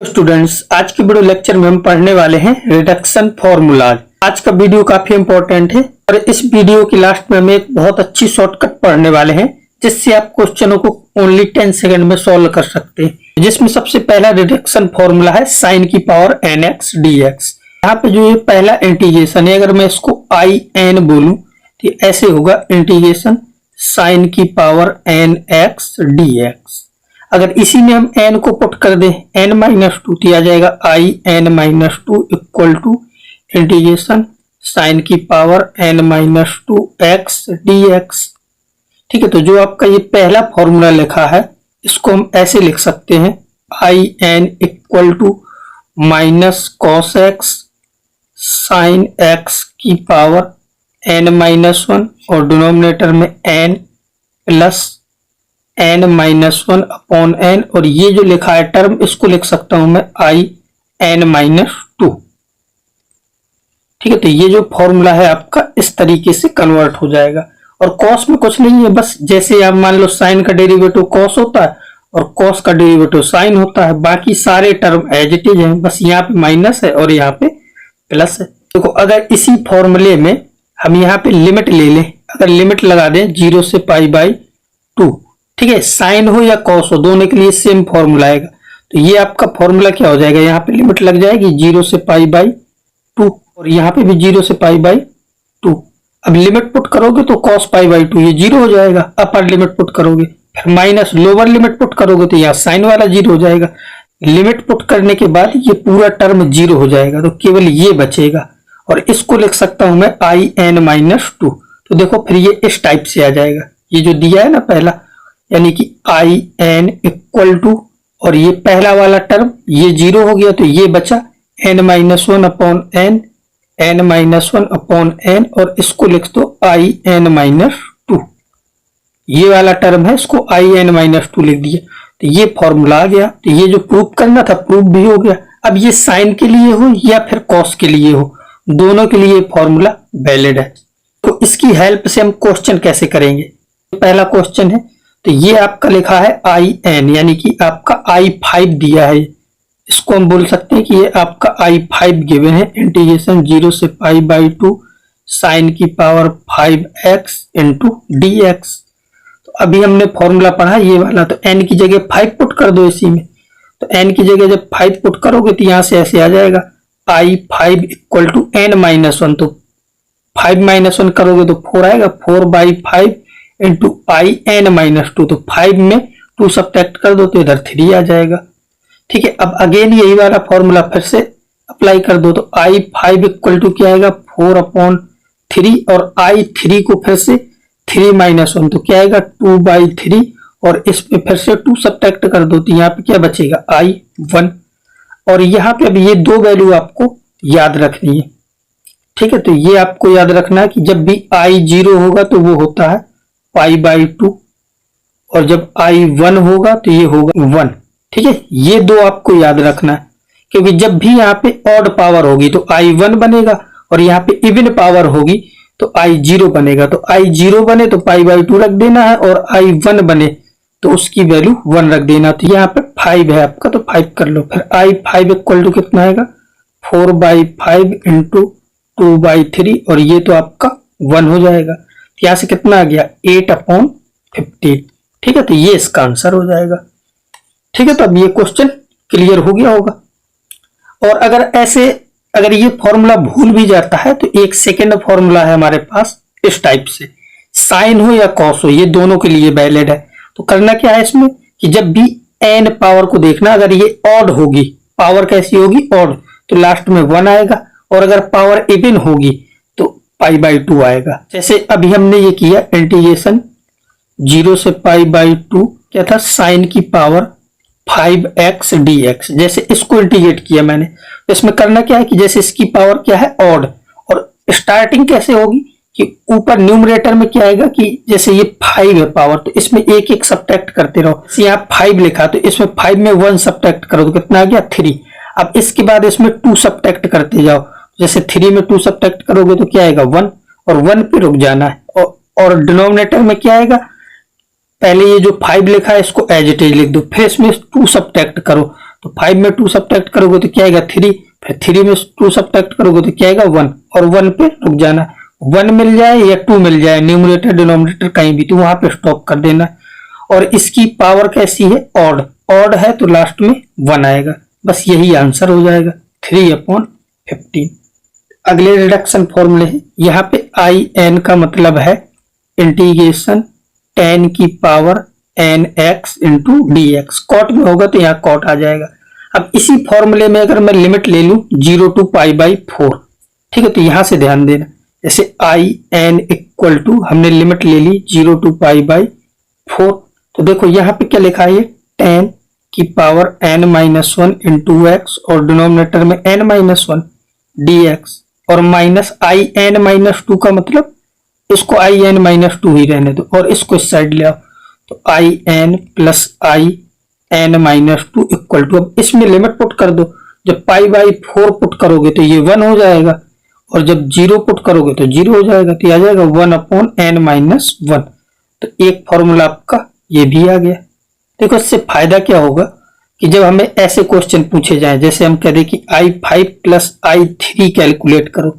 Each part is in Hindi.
स्टूडेंट्स, आज की वीडियो लेक्चर में हम पढ़ने वाले हैं रिडक्शन फॉर्मूलाज। आज का वीडियो काफी इंपॉर्टेंट है और इस वीडियो की लास्ट में हम एक बहुत अच्छी शॉर्टकट पढ़ने वाले हैं जिससे आप क्वेश्चनों को ओनली 10 सेकंड में सॉल्व कर सकते हैं। जिसमें सबसे पहला रिडक्शन फॉर्मूला है साइन की पावर nx dx। यहाँ पे जो ये पहला इंटीग्रेशन है, अगर मैं इसको in बोलूं तो ऐसे होगा इंटीग्रेशन साइन की पावर nx dx। अगर इसी में हम n को पुट कर दें n-2 तो आ जाएगा in-2 equal to integration sine की पावर n-2 x dx। ठीक है, तो जो आपका ये पहला फॉर्मूला लिखा है इसको हम ऐसे लिख सकते हैं in equal to minus cos x sine x की पावर n-1 और डिनोमिनेटर में n plus n-1 upon n, और ये जो लिखा है टर्म इसको लिख सकता हूं मैं in-2। ठीक है, तो ये जो फॉर्मूला है आपका इस तरीके से कन्वर्ट हो जाएगा। और कॉस में कुछ नहीं है, बस जैसे आप मान लो साइन का डेरिवेटिव कॉस होता है और कॉस का डेरिवेटिव साइन होता है, बाकी सारे टर्म एज इट इज हैं, बस यहाँ पे माइनस है और यहाँ पे प्लस है। देखो, अगर इसी फॉर्मूले में हम यहाँ पे लिमिट ले लें, अगर लिमिट लगा दें 0 से π/2, ठीक है, साइन हो या कॉस हो दोनों के लिए सेम फॉर्मूला आएगा। तो ये आपका फॉर्मूला क्या हो जाएगा, यहाँ पे लिमिट लग जाएगी 0 से π/2 और यहाँ पे भी 0 से π/2। अब लिमिट पुट करोगे तो cos π/2 ये 0 हो जाएगा। अपर लिमिट पुट करोगे, फिर माइनस लोअर लिमिट पुट करोगे तो यहाँ साइन वाला 0 हो जाएगा। लिमिट पुट करने के बाद ये पूरा टर्म 0 हो जाएगा, तो केवल ये बचेगा और इसको लिख सकता हूं मैं in-2। तो देखो फिर ये इस टाइप से आ जाएगा, ये जो दिया है ना पहला, यानी कि in इक्वल टू, और ये पहला वाला टर्म ये 0 हो गया तो ये बचा n-1 upon n, n-1 upon n, और इसको लिख दो in-2। ये वाला टर्म है, इसको in-2 लिख दिया, तो ये फॉर्मूला आ गया। तो ये जो प्रूव करना था प्रूव भी हो गया। अब ये साइन के लिए हो या फिर कॉस के लिए हो, दोनों के लिए फॉर्मूला वैलिड है। तो इसकी हेल्प से हम क्वेश्चन कैसे करेंगे। पहला क्वेश्चन है, तो ये आपका लिखा है in, यानी कि आपका I5 दिया है, इसको हम बोल सकते हैं कि ये आपका I5 गिवन है। इंटीग्रेशन 0 से π/2 साइन की पावर 5x इंटू dx। तो अभी हमने फॉर्मूला पढ़ा ये वाला, तो n की जगह 5 पुट कर दो इसी में। तो n की जगह जब 5 पुट करोगे तो यहां से ऐसे आ जाएगा I5 इक्वल टू n-1, तो 5-1 करोगे तो 4 आएगा, 4/5 इंटू in-2, तो 5 में 2 सब्ट्रैक्ट कर दो तो इधर 3 आ जाएगा। ठीक है, अब अगेन यही वाला फॉर्मूला फिर से अप्लाई कर दो, तो I5 इक्वल टू क्या आएगा 4/3, और I3 को फिर से 3-1, तो क्या आएगा 2/3, और इसमें फिर से 2 सब्ट्रैक्ट कर दो तो यहाँ पे क्या बचेगा I1। और यहाँ पे अब ये दो वैल्यू आपको याद रखनी है। ठीक है, तो ये आपको याद रखना है कि जब भी I0 होगा तो वो होता है π/2, और जब I1 होगा तो ये होगा 1। ठीक है, ये दो आपको याद रखना है, क्योंकि जब भी यहाँ पे ऑड पावर होगी तो I1 बनेगा और यहाँ पे इवन पावर होगी तो I0 बनेगा। तो I0 बने तो π/2 रख देना है, और I1 बने तो उसकी वैल्यू 1 रख देना। तो यहाँ पे 5 है आपका, तो 5 कर लो। फिर I5 इक्वल टू कितना आएगा 4/5 इंटू 2/3, और ये तो आपका 1 हो जाएगा। यहाँ से कितना आ गया 8/50। ठीक है, तो ये इसका आंसर हो जाएगा। ठीक है, तो अब ये क्वेश्चन क्लियर हो गया होगा। और अगर ये फॉर्मूला भूल भी जाता है तो एक सेकेंड फॉर्मूला है हमारे पास इस टाइप से, साइन हो या कॉस हो ये दोनों के लिए वैलिड है। तो करना क्या है इसमें कि जब भी n पावर को देखना, अगर ये ऑड होगी, पावर कैसी होगी ऑड, तो लास्ट में 1 आएगा, और अगर पावर इवन होगी तो π/2 आएगा। जैसे अभी हमने ये किया इंटीग्रेशन 0 से π/2 क्या था साइन की पावर 5x dx, जैसे इसको इंटीग्रेट किया मैंने। तो इसमें करना क्या है कि जैसे इसकी पावर क्या है ऑड, और स्टार्टिंग कैसे होगी कि ऊपर न्यूमरेटर में क्या आएगा कि जैसे ये 5 है पावर, तो इसमें एक एक सब्ट्रैक्ट करते रहो। यहाँ 5 लिखा तो इसमें 5 में 1 सब्ट्रैक्ट करो तो कितना आ गया 3। अब इसके बाद इसमें 2 सब्ट्रैक्ट करते जाओ, जैसे 3 में 2 सब्ट्रैक्ट करोगे तो क्या आएगा 1, और 1 पे रुक जाना है। और डिनोमिनेटर में क्या आएगा, पहले ये जो 5 लिखा है इसको एज इट इज लिख दो, फिर इसमें 2 सब्ट्रैक्ट करो तो 5 में 2 सब्ट्रैक्ट करोगे तो क्या आएगा 3, फिर 3 में 2 सब्ट्रैक्ट करोगे तो क्या आएगा 1, और 1 पे रुक जाना। 1 मिल जाए या 2 मिल जाए, न्यूमरेटर डिनोमिनेटर कहीं भी, तो वहां पे स्टॉप कर देना। और इसकी पावर कैसी है, ऑड, ऑड है तो लास्ट में 1 आएगा। बस यही आंसर हो जाएगा 3/15। अगले रिडक्शन फॉर्मूले है, यहाँ पे आई एन का मतलब है इंटीग्रेशन tan की power nx into dx। Cot में होगा तो यहाँ कॉट आ जाएगा। अब इसी फॉर्मूले में अगर मैं लिमिट ले लूं 0 to π/4, ठीक है, तो यहां से ध्यान देना, जैसे आई एन इक्वल टू हमने लिमिट ले ली 0 to π/4, तो देखो यहाँ पे क्या लिखा है, tan की पावर n-1 इंटू x और डिनोमिनेटर में n-1 dx, और माइनस आई n-2 का मतलब इसको आई n-2 ही रहने दो और इसको इस साइड ले आओ, तो I N plus I n-2 equal to, अब इसमें लिमिट पुट कर दो, जब π/4 पुट करोगे तो ये 1 हो जाएगा, और जब 0 पुट करोगे तो 0 हो जाएगा, तो आ जाएगा 1/n-1। तो एक फॉर्मूला आपका ये भी आ गया। देखो इससे फायदा क्या होगा कि जब हमें ऐसे क्वेश्चन पूछे जाएं, जैसे हम कह दें कि i5 प्लस i3 कैलकुलेट करो,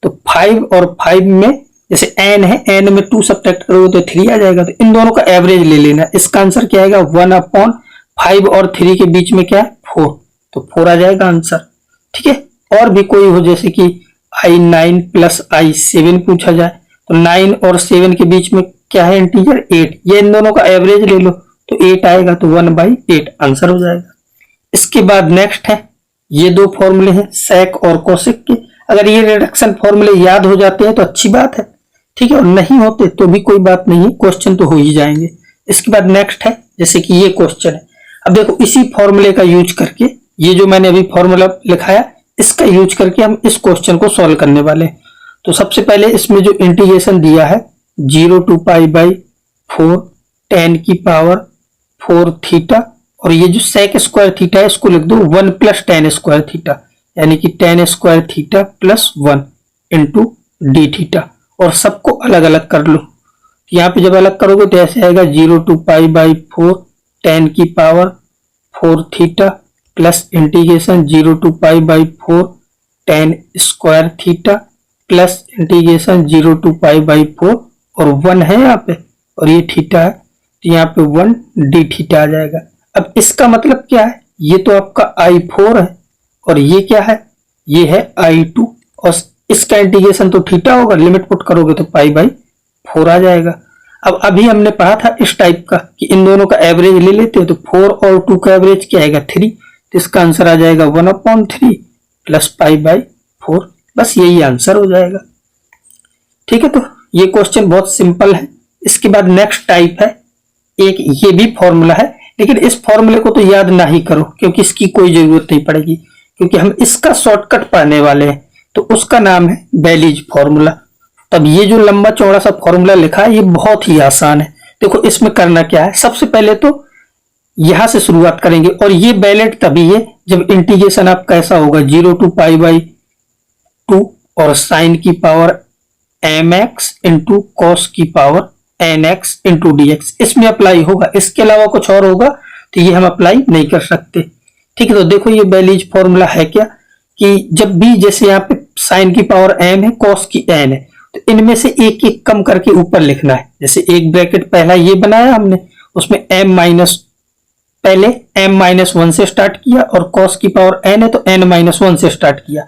तो 5 और 5 में जैसे n है, n में 2 सब्ट्रैक्ट करोगे तो 3 आ जाएगा, तो इन दोनों का एवरेज ले लेना। इसका आंसर क्या आएगा 1/5 और 3 के बीच में क्या है 4, तो 4 आ जाएगा आंसर। ठीक है, और भी कोई हो, जैसे कि i9 प्लस i7 पूछा जाए, तो 9 और 7 के बीच में क्या है इंटीजर 8, ये इन दोनों का एवरेज ले लो तो 8 आएगा, तो 1/8 आंसर हो जाएगा। इसके बाद नेक्स्ट है, ये दो फॉर्मूले हैं सेक और कोसेक के। अगर ये रिडक्शन फॉर्मूले याद हो जाते हैं तो अच्छी बात है, ठीक है, और नहीं होते तो भी कोई बात नहीं है, क्वेश्चन तो हो ही जाएंगे। इसके बाद नेक्स्ट है, जैसे कि ये क्वेश्चन है, अब देखो इसी फॉर्मूले का यूज करके, ये जो मैंने अभी फॉर्मूला लिखाया इसका यूज करके हम इस क्वेश्चन को सॉल्व करने वाले हैं। तो सबसे पहले इसमें जो इंटीग्रेशन दिया है 0 to π/4 tan की पावर 4 थीटा, और ये जो sec स्क्वायर थीटा है इसको लिख दो 1 प्लस tan स्क्वायर थीटा, यानी कि tan square theta plus 1 into D theta, और सबको अलग अलग कर लो। यहाँ पे जब अलग करोगे तो ऐसे आएगा 0 to π/4 tan की power 4 theta plus integration 0 to π/4 tan square theta plus integration 0 to π/4, और 1 है यहाँ पे और ये थीटा है, तो यहाँ पे 1 डी थीटा आ जाएगा। अब इसका मतलब क्या है, ये तो आपका i4 है और ये क्या है, ये है i2, और इसका इंटीग्रेशन तो थीटा होगा, लिमिट पुट करोगे तो π/4 आ जाएगा। अब अभी हमने पढ़ा था इस टाइप का कि इन दोनों का एवरेज ले लेते हैं, तो 4 और 2 का एवरेज क्या आएगा 3, तो इसका आंसर आ जाएगा 1/3 प्लस π/4, बस यही आंसर हो जाएगा। ठीक है, तो ये क्वेश्चन बहुत सिंपल है। इसके बाद नेक्स्ट टाइप है, एक ये भी फॉर्मूला है, लेकिन इस फॉर्मूले को तो याद ना ही करो क्योंकि इसकी कोई जरूरत नहीं पड़ेगी, क्योंकि हम इसका शॉर्टकट पढ़ने वाले हैं, तो उसका नाम है बेलीज फॉर्मूला। तब ये जो लंबा चौड़ा सा फॉर्मूला लिखा है ये बहुत ही आसान है। देखो इसमें करना क्या है, सबसे पहले तो यहां से शुरुआत करेंगे, और ये वैलिड तभी है जब इंटीग्रेशन आपका ऐसा होगा 0 to π/2 और साइन की पावर mx इंटू कॉस की पावर nx इंटू dx, इसमें अप्लाई होगा। इसके अलावा कुछ और होगा तो ये हम अप्लाई नहीं कर सकते। ठीक है, तो देखो ये बेलीज फॉर्मूला है क्या, कि जब भी जैसे यहाँ पे साइन की पावर m है, कॉस की n है, तो इनमें से एक एक कम करके ऊपर लिखना है। जैसे एक ब्रैकेट पहला ये बनाया हमने, उसमें पहले m-1 से स्टार्ट किया, और cos की पावर n है तो n-1 से स्टार्ट किया,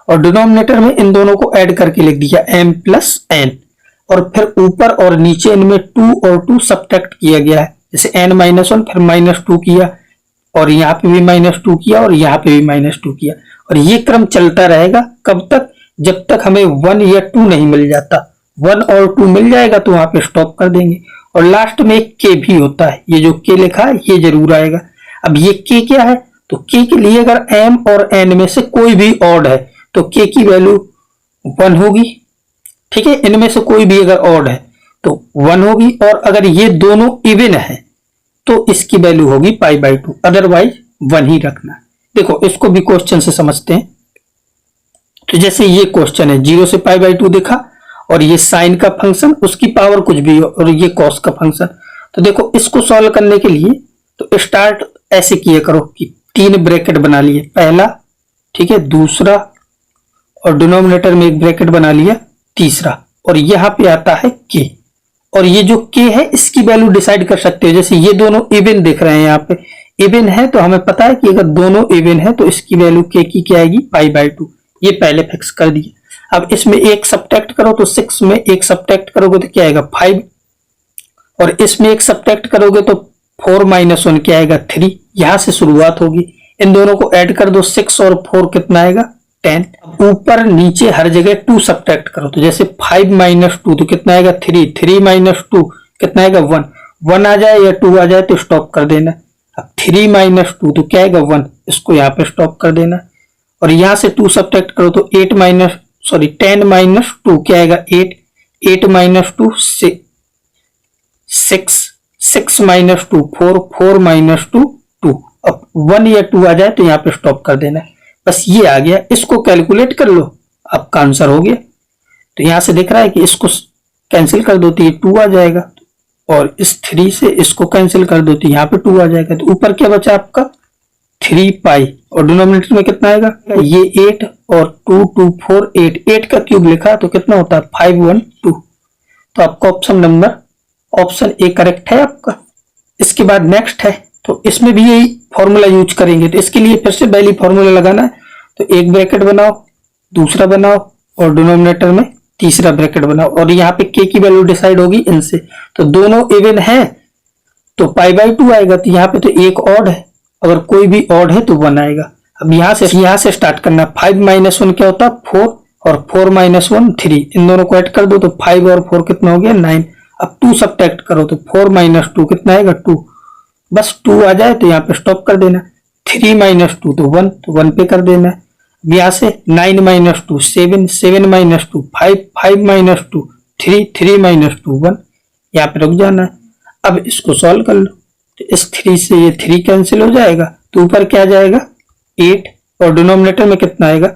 और डिनोमिनेटर में इन दोनों को ऐड करके लिख दिया m प्लस n, और फिर ऊपर और नीचे इनमें 2 और 2 सब्ट्रैक्ट किया गया है। जैसे n-1 फिर -2 किया, और यहाँ पे भी -2 किया, और यहाँ पे भी -2 किया, और ये क्रम चलता रहेगा कब तक, जब तक हमें 1 या 2 नहीं मिल जाता। 1 और 2 मिल जाएगा तो वहां पे स्टॉप कर देंगे। और लास्ट में एक k भी होता है, ये जो k लिखा है ये जरूर आएगा। अब ये k क्या है, तो k के लिए अगर m और n में से कोई भी ऑड है तो k की वैल्यू 1 होगी। ठीक है, इनमें से कोई भी अगर ऑड है तो 1 होगी, और अगर ये दोनों इवन है तो इसकी वैल्यू होगी π/2, अदरवाइज 1 ही रखना। देखो इसको भी क्वेश्चन से समझते हैं। तो जैसे ये क्वेश्चन है 0 से π/2 देखा, और ये साइन का फंक्शन, उसकी पावर कुछ भी हो, और ये कॉस का फंक्शन। तो देखो इसको सॉल्व करने के लिए तो स्टार्ट ऐसे किया करो कि तीन ब्रैकेट बना लिए, पहला, ठीक है, दूसरा, और डिनोमिनेटर में एक ब्रैकेट बना लिया तीसरा, और यहाँ पे आता है के। और ये जो के है इसकी वैल्यू डिसाइड कर सकते हो, जैसे ये दोनों इवन दिख रहे हैं, यहाँ पे इवन है तो हमें पता है कि अगर दोनों इवन है तो इसकी वैल्यू के की क्या आएगी, π/2। ये पहले फिक्स कर दिए। अब इसमें एक सब्ट्रैक्ट करो तो 6 में एक सब्ट्रैक्ट करोगे तो क्या आएगा 5, और इसमें एक सब्ट्रैक्ट करोगे तो 4 - 1 क्या आएगा 3। यहां से शुरुआत होगी, इन दोनों को ऐड कर दो, 6 और 4 कितना आएगा 10। ऊपर नीचे हर जगह 2 सब्ट्रैक्ट करो, तो जैसे 5 - 2 तो कितना आएगा 3, 3 - 2 कितना आएगा 1, 1 आ जाए या 2 आ जाए तो स्टॉप कर देना। अब 3 - 2 तो क्या आएगा 1, इसको यहाँ पे स्टॉप कर देना। और यहां से 2 सब्ट्रैक्ट करो तो 10 - 2 क्या आएगा 8, 8 - 2 6, 6 - 2 4, 4 - 2 2। अब 1 या 2 आ जाए तो यहाँ पे स्टॉप कर देना। बस ये आ गया, इसको कैलकुलेट कर लो, आपका आंसर हो गया। तो यहां से दिख रहा है कि इसको कैंसिल कर दो तो ये 2 आ जाएगा, और इस 3 से इसको कैंसिल कर दो तो यहाँ पे 2 आ जाएगा। तो ऊपर क्या बचा आपका 3π, और डिनोमिनेटर में कितना आएगा ये 8 और 2 2 4 8, 8 का क्यूब लिखा तो कितना होता है 512। तो आपका ऑप्शन ए करेक्ट है आपका। इसके बाद नेक्स्ट है, तो इसमें भी यही फॉर्मूला यूज करेंगे। तो इसके लिए फिर से पहली फॉर्मूला लगाना है, तो एक ब्रैकेट बनाओ, दूसरा बनाओ, और डिनोमिनेटर में तीसरा ब्रैकेट बनाओ, और यहाँ पे के की वैल्यू डिसाइड होगी इनसे। तो दोनों इवन है तो π/2 आएगा, तो यहाँ पे तो एक ऑड है, अगर कोई भी ऑड है तो 1 आएगा। अब यहाँ से स्टार्ट करना। 5 - 1 क्या होता है 4, और 4 - 1 3, इन दोनों को ऐड कर दो तो 5 और 4 कितना हो गया 9। अब 2 सब्ट्रैक्ट करो तो 4 - 2 कितना आएगा 2, बस 2 आ जाए तो यहाँ पे स्टॉप कर देना। 3 - 2 तो 1, तो 1 पे कर देना। यहाँ से 9 - 2 7, 7 - 2 5, 5 - 2 3, 3 - 2 1, यहाँ पे रुक जाना है। अब इसको सॉल्व कर लो, तो इस 3 से ये 3 कैंसिल हो जाएगा, तो ऊपर क्या जाएगा 8, और डिनोमिनेटर में कितना आएगा,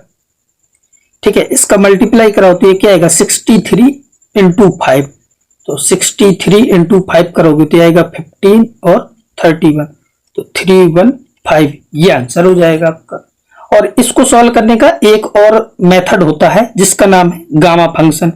ठीक है, इसका मल्टीप्लाई कराओ तो ये क्या आएगा 63 × 5, तो 63 × 5 करोगे तो आएगा 15 और 31, तो 315, ये आंसर हो जाएगा आपका। और इसको सॉल्व करने का एक और मेथड होता है जिसका नाम है गामा फंक्शन,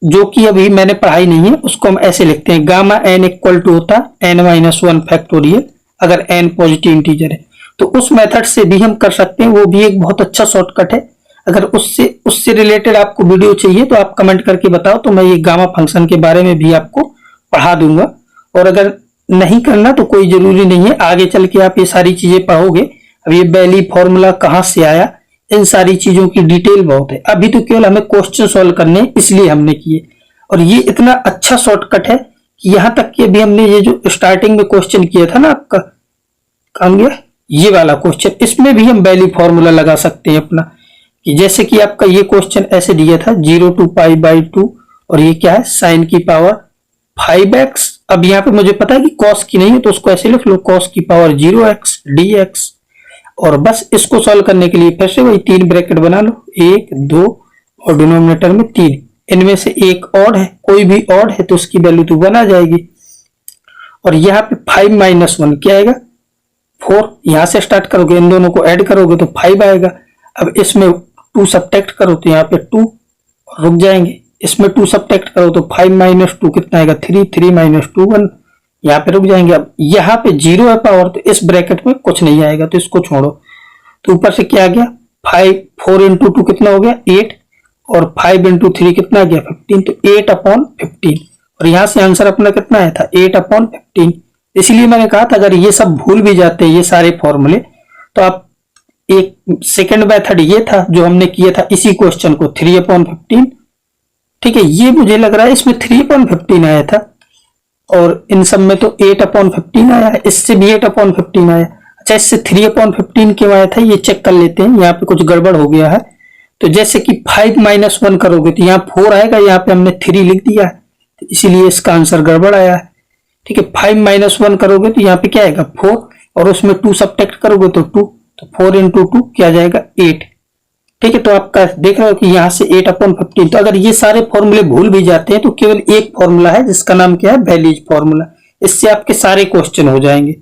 जो कि अभी मैंने पढ़ाई नहीं है। उसको हम ऐसे लिखते हैं, गामा n = होता है n-1 फैक्टोरियल, अगर n पॉजिटिव इंटीजर है। तो उस मेथड से भी हम कर सकते हैं, वो भी एक बहुत अच्छा शॉर्टकट है। अगर उससे रिलेटेड आपको वीडियो चाहिए तो आप कमेंट करके बताओ, तो मैं ये गामा फंक्शन के बारे में भी आपको पढ़ा दूंगा। और अगर नहीं करना तो कोई जरूरी नहीं है, आगे चल के आप ये सारी चीजें पढ़ोगे। अब ये बेली फॉर्मूला कहाँ से आया, इन सारी चीजों की डिटेल बहुत है। अभी तो केवल हमें क्वेश्चन सॉल्व करने, इसलिए हमने किए। और ये इतना अच्छा शॉर्टकट है कि यहाँ तक कि अभी हमने ये जो स्टार्टिंग में क्वेश्चन किया था ना आपका, कहाँ गया ये वाला क्वेश्चन, इसमें भी हम बेली फॉर्मूला लगा सकते हैं अपना। कि जैसे कि आपका ये क्वेश्चन ऐसे दिया था 0 to π/2, और ये क्या है sin की पावर 5x। अब यहाँ पे मुझे पता है कि cos की नहीं है, तो उसको ऐसे लिख लो cos की पावर 0x dx। और बस इसको सॉल्व करने के लिए फिर से वही 3 ब्रैकेट बना लो, 1 2 और डिनोमिनेटर में 3। इनमें से एक ऑड है, कोई भी ऑड है तो उसकी वैल्यू तो 1 आ जाएगी। और यहाँ पे 5 - 1 क्या आएगा 4, यहां से स्टार्ट करोगे, इन दोनों को ऐड करोगे तो 5 आएगा। अब इसमें 2 सब्ट्रैक्ट करो तो यहाँ पे 2, रुक जाएंगे। इसमें 2 सब्ट्रैक्ट करो तो 5 - 2 कितना आएगा 3, 3 - 2 1, यहाँ पे रुक जाएंगे। अब यहाँ पे 0 है पावर, तो इस ब्रैकेट में कुछ नहीं आएगा, तो इसको छोड़ो। तो ऊपर से क्या आ गया 4 × 2 कितना हो गया 8, और 5 × 3 कितना आ गया 15, तो 8/15। और यहाँ से आंसर अपना कितना आया था 8/15। इसलिए मैंने कहा था अगर ये सब भूल भी जाते हैं ये सारे फॉर्मूले, तो आप एक सेकंड मेथड ये था जो हमने किया था इसी क्वेश्चन को 3/15, ठीक है। ये मुझे लग रहा है इसमें 3/15 आया था, और इन सब में तो 8/15 आया है, इससे भी 8/15 आया। अच्छा, इससे 3/15 क्यों आया था ये चेक कर लेते हैं। यहाँ पे कुछ गड़बड़ हो गया है, तो जैसे कि 5 - 1 करोगे तो यहाँ 4 आएगा, यहाँ पे हमने 3 लिख दिया है, तो इसीलिए इसका आंसर गड़बड़ आया है, ठीक है। 5 - 1 करोगे तो यहाँ पे क्या आएगा 4, और उसमें 2 सब्ट्रैक्ट करोगे तो 2, तो 4 × 2 क्या जाएगा 8, ठीक है। तो आपका देख रहे हो कि यहाँ से 8/15। तो अगर ये सारे फॉर्मूले भूल भी जाते हैं तो केवल एक फॉर्मूला है जिसका नाम क्या है बेलीज फॉर्मूला, इससे आपके सारे क्वेश्चन हो जाएंगे।